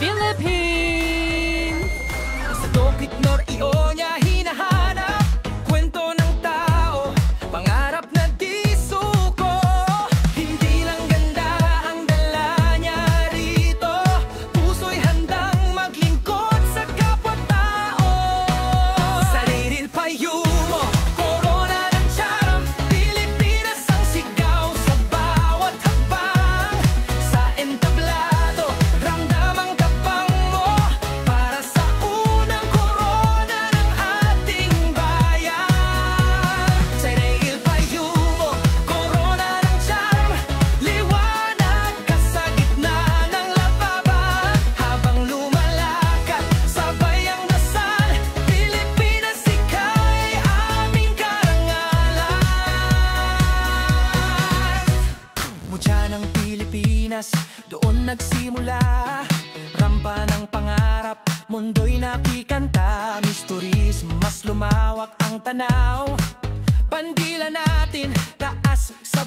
Philippines! Sa Tokit Nor Ionia hinahanap kwento ng tao, pangarap na di suko. Hindi lang ganda ang dala niya rito, puso'y handang maglingkod sa kapwa-tao. Sariril payumo, corona ng charm, Pilipinas ang sigaw sa bawat hakbang. Sa entablado, ramdam ang kapang mo, para sa unang corona ng ating bayan. Sariril payumo, corona ng charm, liwanag ka sa gitna ng lababan. Habang lumalakad, sabay ang dasal, Pilipinas, ika'y aming karangalan. Mutya ng Pilipinas, doon nagsimula. Rampa ng pangarap, mundo'y nakikanta. Mysteries, mas lumawak ang tanaw. Bandila natin, taas sa